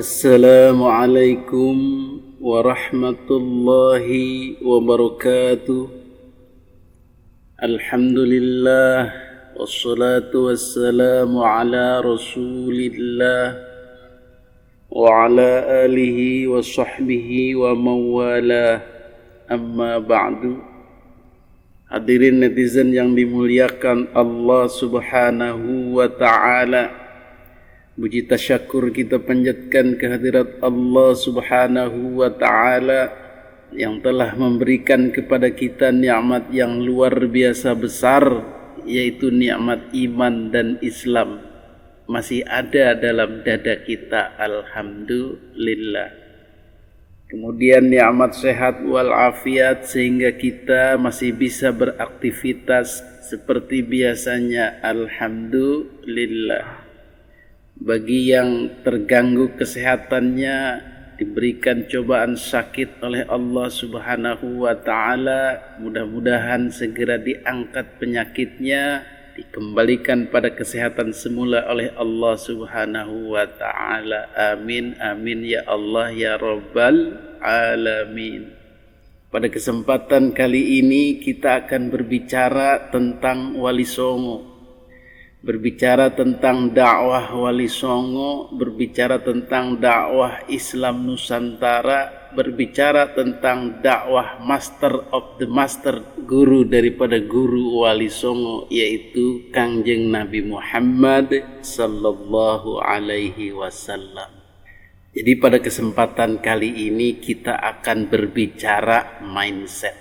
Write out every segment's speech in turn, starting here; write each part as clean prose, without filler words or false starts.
Assalamualaikum warahmatullahi wabarakatuh. Alhamdulillah, wassalatu wassalamu ala rasulillah wa ala alihi wa sahbihi wa mawala, amma ba'du. Hadirin netizen yang dimuliakan Allah subhanahu wa ta'ala, puji tasyakur kita panjatkan kehadirat Allah subhanahu wa ta'ala yang telah memberikan kepada kita nikmat yang luar biasa besar, yaitu nikmat iman dan Islam masih ada dalam dada kita, alhamdulillah. Kemudian nikmat sehat walafiat sehingga kita masih bisa beraktivitas seperti biasanya, alhamdulillah. Bagi yang terganggu kesehatannya, diberikan cobaan sakit oleh Allah subhanahu wa ta'ala, mudah-mudahan segera diangkat penyakitnya, dikembalikan pada kesehatan semula oleh Allah subhanahu wa ta'ala. Amin, amin ya Allah ya Rabbal alamin. Pada kesempatan kali ini kita akan berbicara tentang Wali Songo, berbicara tentang dakwah Wali Songo, berbicara tentang dakwah Islam Nusantara, berbicara tentang dakwah Master of the Master, guru daripada guru Wali Songo, yaitu Kangjeng Nabi Muhammad sallallahu alaihi wasallam. Jadi pada kesempatan kali ini kita akan berbicara mindset.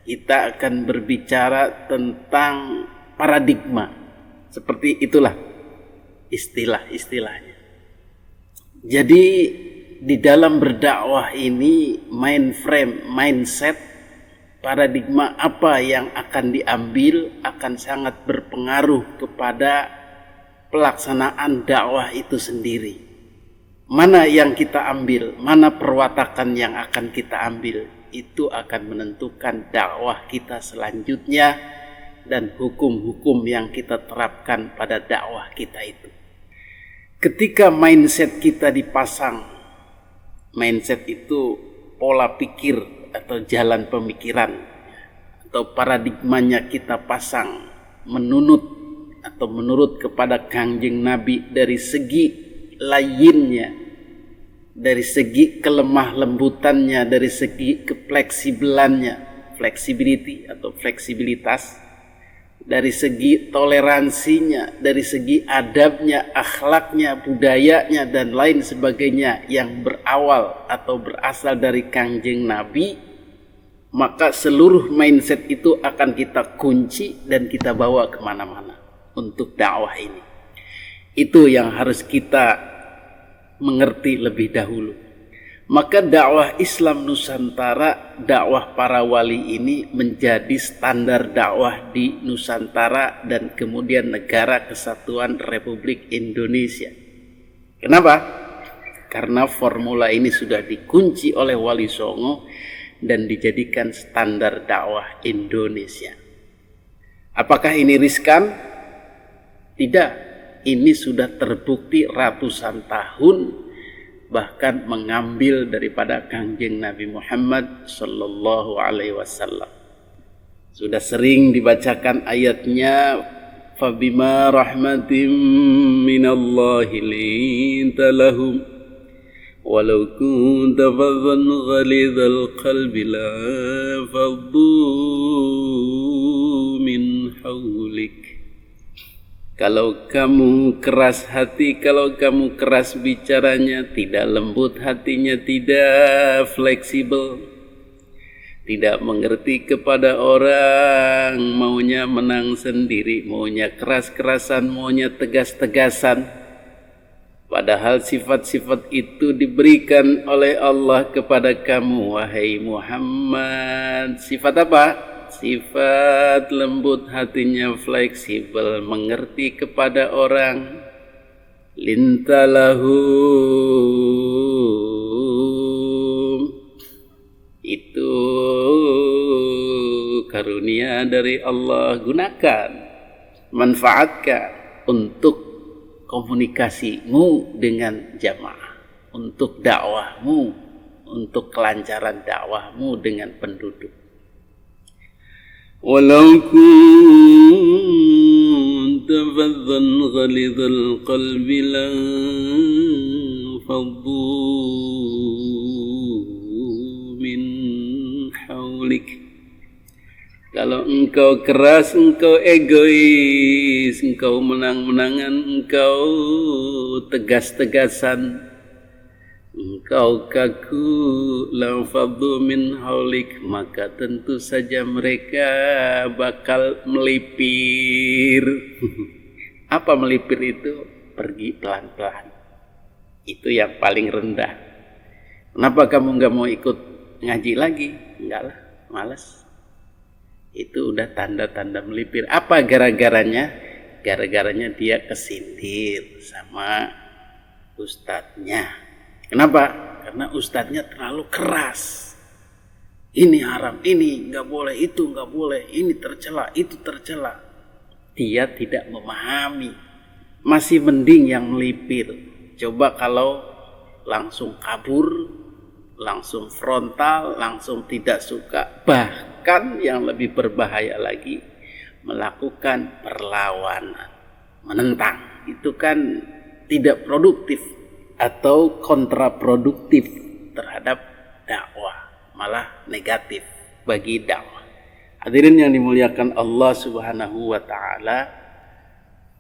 Kita akan berbicara tentang paradigma. Seperti itulah istilah-istilahnya. Jadi di dalam berdakwah ini mindset, paradigma apa yang akan diambil akan sangat berpengaruh kepada pelaksanaan dakwah itu sendiri. Mana yang kita ambil, mana perwatakan yang akan kita ambil, itu akan menentukan dakwah kita selanjutnya dan hukum-hukum yang kita terapkan pada dakwah kita itu. Ketika mindset kita dipasang, mindset itu pola pikir atau jalan pemikiran atau paradigmanya kita pasang menurut kepada Kangjeng Nabi dari segi lainnya, dari segi kelemah lembutannya, dari segi kefleksibelannya, flexibility atau fleksibilitas, dari segi toleransinya, dari segi adabnya, akhlaknya, budayanya, dan lain sebagainya yang berawal atau berasal dari Kangjeng Nabi, maka seluruh mindset itu akan kita kunci dan kita bawa kemana-mana untuk dakwah ini. Itu yang harus kita mengerti lebih dahulu. Maka dakwah Islam Nusantara, dakwah para wali ini menjadi standar dakwah di Nusantara dan kemudian Negara Kesatuan Republik Indonesia. Kenapa? Karena formula ini sudah dikunci oleh Wali Songo dan dijadikan standar dakwah Indonesia. Apakah ini riskan? Tidak. Ini sudah terbukti ratusan tahun, bahkan mengambil daripada Kangjeng Nabi Muhammad sallallahu alaihi wasallam. Sudah sering dibacakan ayatnya, fabima rahmatim minallahi linta lahum walau kunta fadhan ghalidhal qalbi la faddu min hawlik. Kalau kamu keras hati, kalau kamu keras bicaranya, tidak lembut hatinya, tidak fleksibel, tidak mengerti kepada orang, maunya menang sendiri, maunya keras-kerasan, maunya tegas-tegasan. Padahal sifat-sifat itu diberikan oleh Allah kepada kamu, wahai Muhammad. Sifat apa? Sifat lembut hatinya, fleksibel, mengerti kepada orang. Lintalahum, itu karunia dari Allah. Gunakan, manfaatkan untuk komunikasimu dengan jamaah, untuk dakwahmu, untuk kelancaran dakwahmu dengan penduduk. Walau kunta faddan ghalidhal qalbi lan faddu min haulik. Kalau engkau keras, engkau egois, engkau menang-menangan, engkau tegas-tegasan, engkau kaku, lam faddu min haulik, maka tentu saja mereka bakal melipir. Apa melipir itu? Pergi pelan-pelan. Itu yang paling rendah. Kenapa kamu nggak mau ikut ngaji lagi? Enggak lah, malas. Itu udah tanda-tanda melipir. Apa gara-garanya? Gara-garanya dia kesindir sama ustadznya. Kenapa? Karena ustadznya terlalu keras. Ini haram, ini nggak boleh, itu nggak boleh, ini tercela, itu tercela. Dia tidak memahami. Masih mending yang melipir. Coba kalau langsung kabur, langsung frontal, langsung tidak suka, bahkan yang lebih berbahaya lagi melakukan perlawanan, menentang. Itu kan tidak produktif atau kontraproduktif terhadap dakwah, malah negatif bagi dakwah. Hadirin yang dimuliakan Allah Subhanahu wa taala,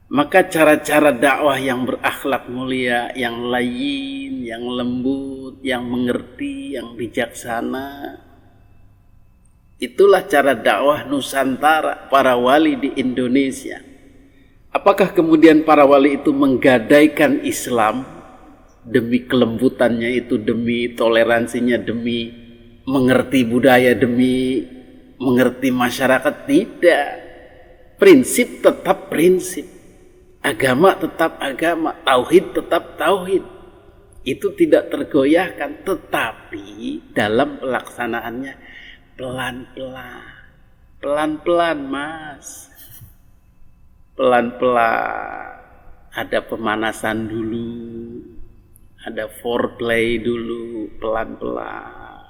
maka cara-cara dakwah yang berakhlak mulia, yang layin, yang lembut, yang mengerti, yang bijaksana, itulah cara dakwah Nusantara, para wali di Indonesia. Apakah kemudian para wali itu menggadaikan Islam demi kelembutannya itu, demi toleransinya, demi mengerti budaya, demi mengerti masyarakat? Tidak. Prinsip tetap prinsip. Agama tetap agama, tauhid tetap tauhid. Itu tidak tergoyahkan, tetapi dalam pelaksanaannya pelan-pelan. Pelan-pelan, Mas. Pelan-pelan. Ada pemanasan dulu, ada foreplay dulu, pelan-pelan.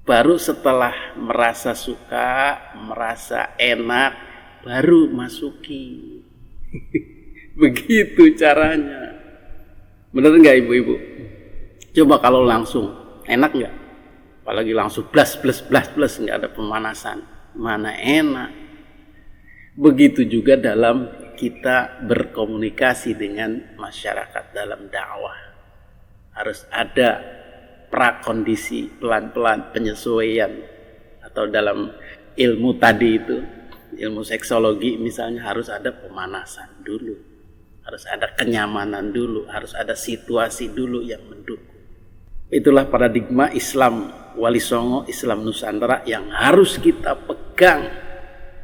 Baru setelah merasa suka, merasa enak, baru masuki. Begitu caranya. Bener nggak ibu-ibu? Coba kalau langsung, enak nggak? Apalagi langsung blas nggak ada pemanasan, mana enak. Begitu juga dalam kita berkomunikasi dengan masyarakat dalam dakwah. Harus ada prakondisi, pelan-pelan penyesuaian. Atau dalam ilmu tadi itu, ilmu seksologi misalnya, harus ada pemanasan dulu, harus ada kenyamanan dulu, harus ada situasi dulu yang mendukung. Itulah paradigma Islam Wali Songo, Islam Nusantara yang harus kita pegang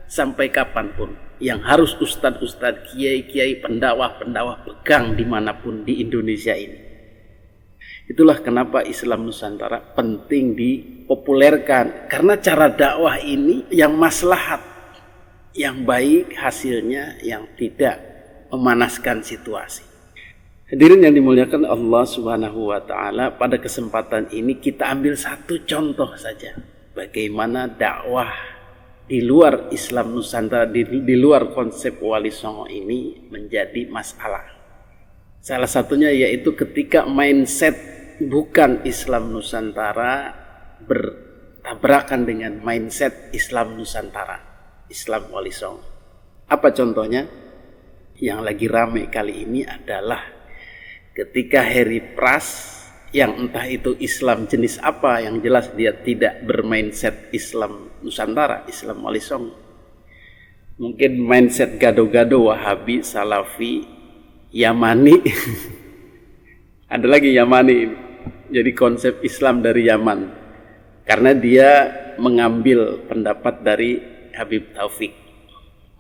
sampai kapanpun, yang harus ustadz-ustadz, kiai-kiai, pendakwah-pendakwah pegang dimanapun di Indonesia ini. Itulah kenapa Islam Nusantara penting dipopulerkan, karena cara dakwah ini yang maslahat, yang baik hasilnya, yang tidak memanaskan situasi. Hadirin yang dimuliakan Allah Subhanahu wa taala, pada kesempatan ini kita ambil satu contoh saja bagaimana dakwah di luar Islam Nusantara, di luar konsep Wali Songo ini menjadi masalah. Salah satunya yaitu ketika mindset bukan Islam Nusantara bertabrakan dengan mindset Islam Nusantara, Islam Wali Songo. Apa contohnya? Yang lagi rame kali ini adalah ketika Heri Pras, yang entah itu Islam jenis apa, yang jelas dia tidak bermindset Islam Nusantara, Islam Wali Songo. Mungkin mindset gado-gado, Wahabi, Salafi, Yamani. Ada lagi Yamani, jadi konsep Islam dari Yaman, karena dia mengambil pendapat dari Habib Taufik,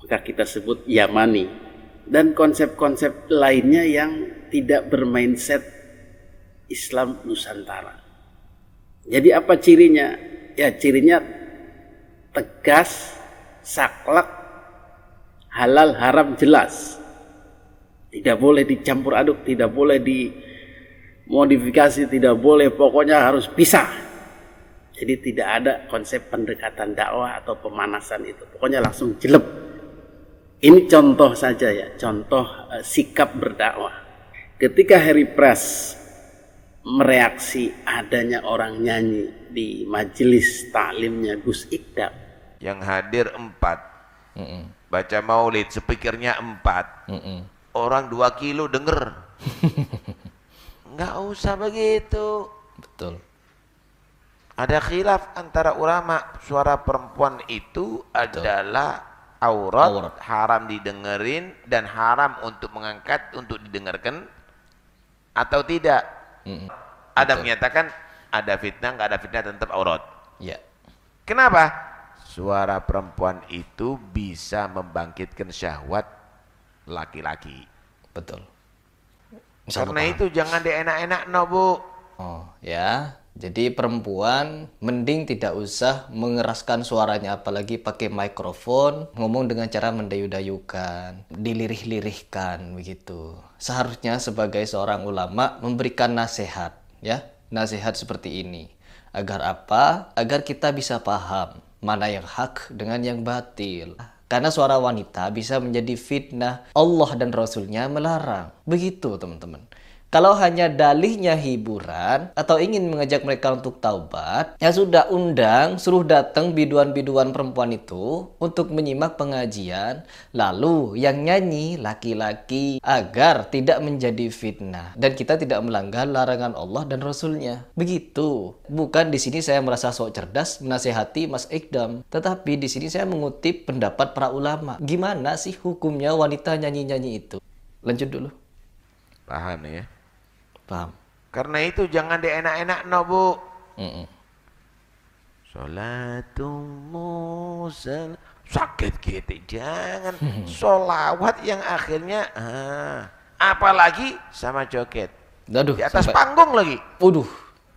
maka kita sebut Yamani. Dan konsep-konsep lainnya yang tidak bermindset Islam Nusantara. Jadi apa cirinya? Ya cirinya tegas, saklek, halal haram jelas. Tidak boleh dicampur aduk, tidak boleh modifikasi tidak boleh, pokoknya harus pisah. Jadi tidak ada konsep pendekatan dakwah atau pemanasan itu, pokoknya langsung jelek. Ini contoh saja ya, contoh sikap berdakwah. Ketika Harry Press mereaksi adanya orang nyanyi di majelis taklimnya Gus Ikdam, yang hadir 4, baca maulid speakernya 4, orang 2 kilo denger. Nggak usah begitu. Betul. Ada khilaf antara ulama, suara perempuan itu adalah aurat, haram didengerin dan haram untuk mengangkat untuk didengarkan atau tidak. Ada menyatakan ada fitnah, nggak ada fitnah tetap aurat. Ya. Kenapa? Suara perempuan itu bisa membangkitkan syahwat laki-laki. Betul. Karena itu jangan dienak-enak, no Bu. Oh ya, jadi perempuan mending tidak usah mengeraskan suaranya, apalagi pakai mikrofon, ngomong dengan cara mendayu-dayukan, dilirih-lirihkan begitu. Seharusnya sebagai seorang ulama memberikan nasihat, ya, nasihat seperti ini. Agar apa? Agar kita bisa paham mana yang hak dengan yang batil. Karena suara wanita bisa menjadi fitnah. Allah dan Rasulnya melarang. Begitu teman-teman. Kalau hanya dalihnya hiburan atau ingin mengajak mereka untuk taubat, ya sudah, undang, suruh datang biduan-biduan perempuan itu untuk menyimak pengajian. Lalu yang nyanyi laki-laki agar tidak menjadi fitnah. Dan kita tidak melanggar larangan Allah dan Rasulnya. Begitu. Bukan di sini saya merasa sok cerdas menasehati Mas Ikdam. Tetapi di sini saya mengutip pendapat para ulama. Gimana sih hukumnya wanita nyanyi-nyanyi itu? Lanjut dulu. Paham ya? Paham. Karena itu jangan dienak-enak, no Bu. Sholatumu sakit gitu, jangan. Sholawat yang akhirnya apalagi sama joget. Aduh, Di atas panggung lagi. Waduh.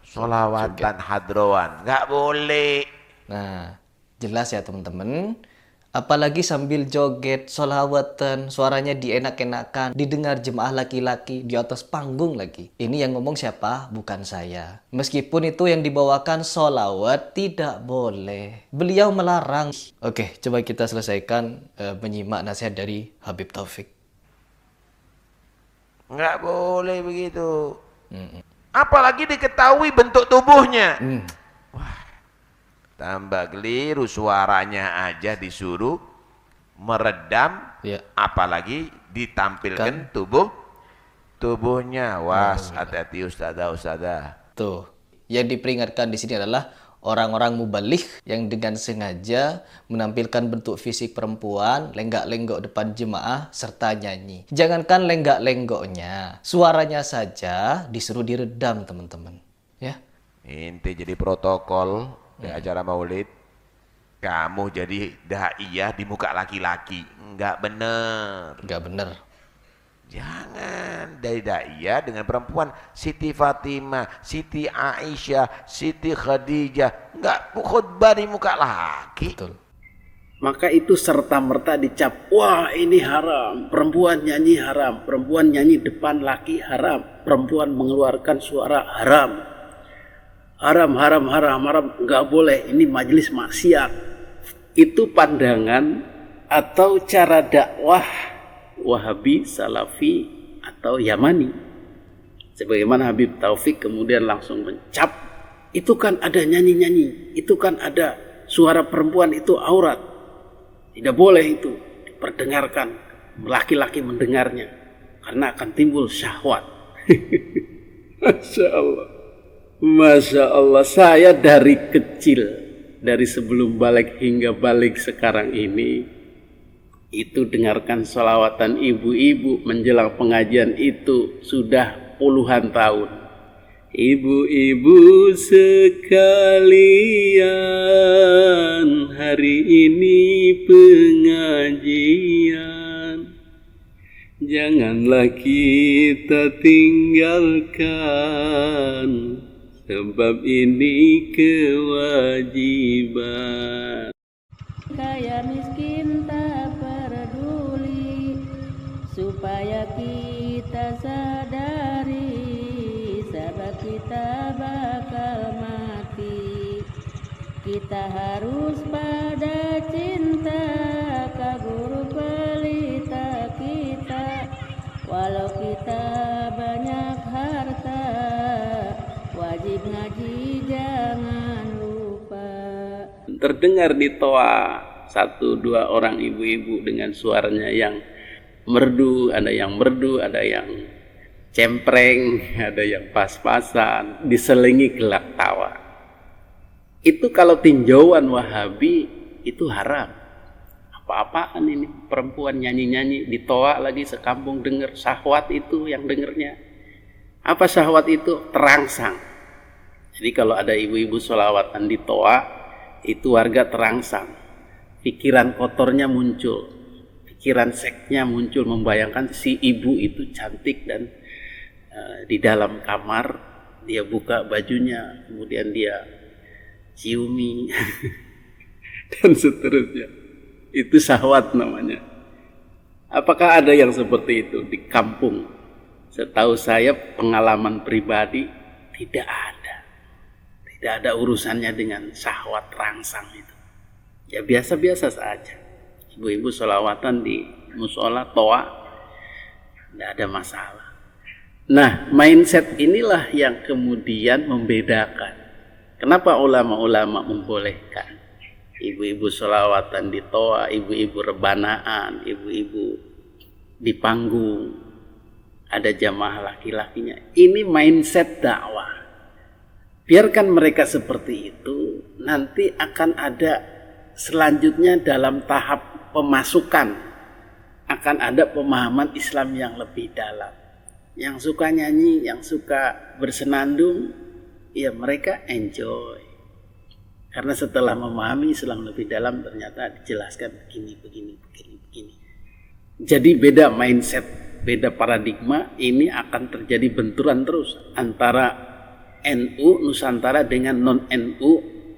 Sholawatan hadrowan, nggak boleh. Nah, jelas ya teman-teman. Apalagi sambil joget, sholawatan, suaranya dienak-enakan, didengar jemaah laki-laki di atas panggung lagi. Ini yang ngomong siapa? Bukan saya. Meskipun itu yang dibawakan sholawat, tidak boleh. Beliau melarang. Oke, coba kita selesaikan menyimak nasihat dari Habib Taufik. Nggak boleh begitu. Apalagi diketahui bentuk tubuhnya. Wah, tambah keliru, suaranya aja disuruh meredam, ya. Apalagi ditampilkan tubuhnya. Was, hati-hati ustazah. Tuh, yang diperingatkan di sini adalah orang-orang mubalik yang dengan sengaja menampilkan bentuk fisik perempuan, lenggak-lenggok depan jemaah, serta nyanyi. Jangankan lenggak-lenggoknya, suaranya saja disuruh diredam, teman-teman. Ya. Inti jadi protokol di acara maulid, kamu jadi daiyah di muka laki-laki. Enggak bener. Enggak bener. Jangan dari daiyah dengan perempuan. Siti Fatimah, Siti Aisyah, Siti Khadijah. Enggak khutbah di muka laki. Betul. Maka itu serta-merta dicap, wah ini haram, perempuan nyanyi haram, perempuan nyanyi depan laki haram, perempuan mengeluarkan suara haram. Haram, nggak boleh, ini majelis maksiat. Itu pandangan atau cara dakwah Wahabi, Salafi, atau Yamani. Sebagaimana Habib Taufik kemudian langsung mencap, itu kan ada nyanyi-nyanyi, itu kan ada suara perempuan, itu aurat. Tidak boleh itu diperdengarkan, laki-laki mendengarnya, karena akan timbul syahwat. Masya Allah. Masya Allah, saya dari kecil, dari sebelum balik hingga balik sekarang ini, itu dengarkan sholawatan ibu-ibu menjelang pengajian itu sudah puluhan tahun. Ibu-ibu sekalian, hari ini pengajian, janganlah kita tinggalkan, sebab ini kewajiban. Kaya miskin tak peduli, supaya kita sadari bakal mati. Kita harus pada cinta ke guru pelita kita. Walau kita banyak harta, wajib ngaji jangan lupa. Terdengar di toa 1-2 orang ibu-ibu dengan suaranya yang merdu, ada yang cempreng, ada yang pas-pasan, diselingi gelak tawa. Itu kalau tinjauan Wahabi itu haram. Apa-apaan ini perempuan nyanyi-nyanyi di toa lagi sekampung denger, syahwat itu yang dengernya. Apa syahwat itu? Terangsang. Jadi kalau ada ibu-ibu sholawatan di toa, itu warga terangsang. Pikiran kotornya muncul, pikiran seksnya muncul, membayangkan si ibu itu cantik dan di dalam kamar dia buka bajunya, kemudian dia ciumi dan seterusnya. Itu syahwat namanya. Apakah ada yang seperti itu di kampung? Setahu saya pengalaman pribadi tidak ada. Tidak ada urusannya dengan syahwat rangsang itu. Ya biasa-biasa saja. Ibu-ibu sholawatan di musola toa, tidak ada masalah. Nah, mindset inilah yang kemudian membedakan. Kenapa ulama-ulama membolehkan ibu-ibu sholawatan di toa, ibu-ibu rebanaan, ibu-ibu di panggung, ada jamaah laki-lakinya. Ini mindset dakwah. Biarkan mereka seperti itu, nanti akan ada selanjutnya dalam tahap pemasukan, akan ada pemahaman Islam yang lebih dalam. Yang suka nyanyi, yang suka bersenandung, ya mereka enjoy. Karena setelah memahami Islam lebih dalam ternyata dijelaskan begini. Jadi beda mindset, beda paradigma, ini akan terjadi benturan terus antara NU Nusantara dengan non-NU.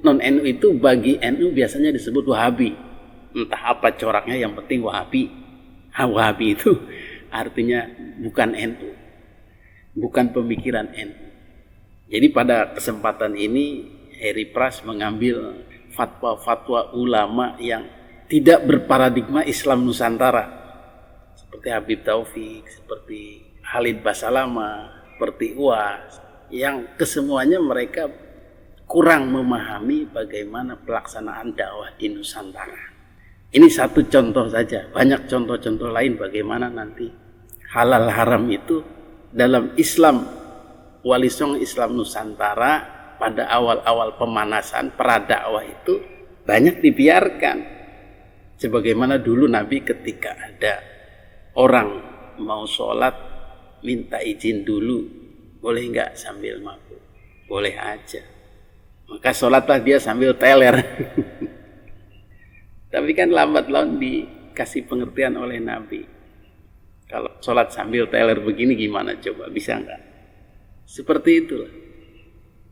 Non-NU itu bagi NU biasanya disebut Wahabi. Entah apa coraknya, yang penting Wahabi. Wahabi itu artinya bukan NU, bukan pemikiran NU. Jadi pada kesempatan ini Heri Pras mengambil fatwa-fatwa ulama yang tidak berparadigma Islam Nusantara, seperti Habib Taufik, seperti Khalid Basalamah, seperti Uwas, yang kesemuanya mereka kurang memahami bagaimana pelaksanaan dakwah di Nusantara. Ini satu contoh saja, banyak contoh-contoh lain bagaimana nanti halal haram itu dalam Islam Wali Songo Islam Nusantara. Pada awal-awal pemanasan pradakwah itu banyak dibiarkan. Sebagaimana dulu Nabi ketika ada orang mau sholat minta izin dulu, boleh nggak sambil mabuk? Boleh aja. Maka sholatlah dia sambil teler. Tapi kan lambat laun dikasih pengertian oleh Nabi. Kalau sholat sambil teler begini gimana coba, bisa nggak? Seperti itulah.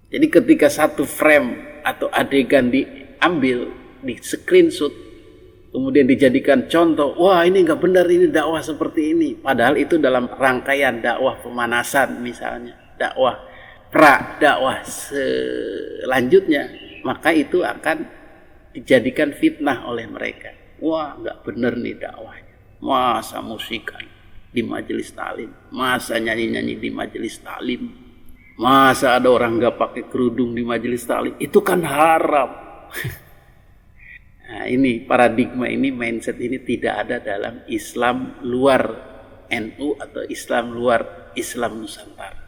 Jadi ketika satu frame atau adegan diambil, di screenshot, kemudian dijadikan contoh, wah ini nggak benar, ini dakwah seperti ini. Padahal itu dalam rangkaian dakwah pemanasan misalnya, dakwah dakwah selanjutnya, maka itu akan dijadikan fitnah oleh mereka. Wah nggak benar nih dakwahnya, masa musikan di majelis taklim, masa nyanyi-nyanyi di majelis taklim, masa ada orang nggak pakai kerudung di majelis taklim, itu kan haram. Nah, ini paradigma ini, mindset ini tidak ada dalam Islam luar NU atau Islam luar Islam Nusantara.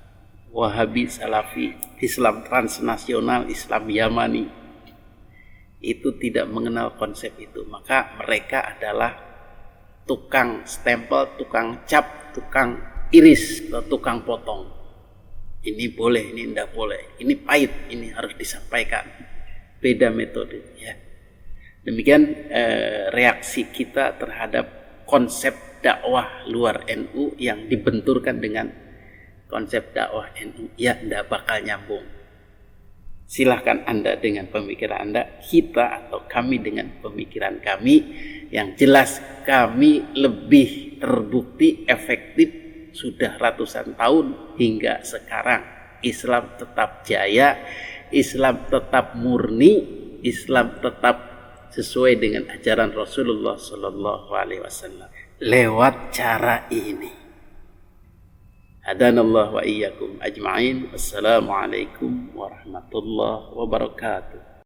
Wahabi, Salafi, Islam transnasional, Islam Yamani, itu tidak mengenal konsep itu. Maka mereka adalah tukang stempel, tukang cap, tukang iris, atau tukang potong. Ini boleh, ini tidak boleh, ini pahit, ini harus disampaikan. Beda metode, ya. Demikian reaksi kita terhadap konsep dakwah luar NU yang dibenturkan dengan konsep dakwah NU. Ya, tidak bakal nyambung. Silahkan Anda dengan pemikiran Anda, kita atau kami dengan pemikiran kami. Yang jelas kami lebih terbukti efektif sudah ratusan tahun hingga sekarang Islam tetap jaya, Islam tetap murni, Islam tetap sesuai dengan ajaran Rasulullah Sallallahu Alaihi Wasallam lewat cara ini. Hadanallah wa iyyakum ajma'in. Wassalamualaikum warahmatullahi wabarakatuh.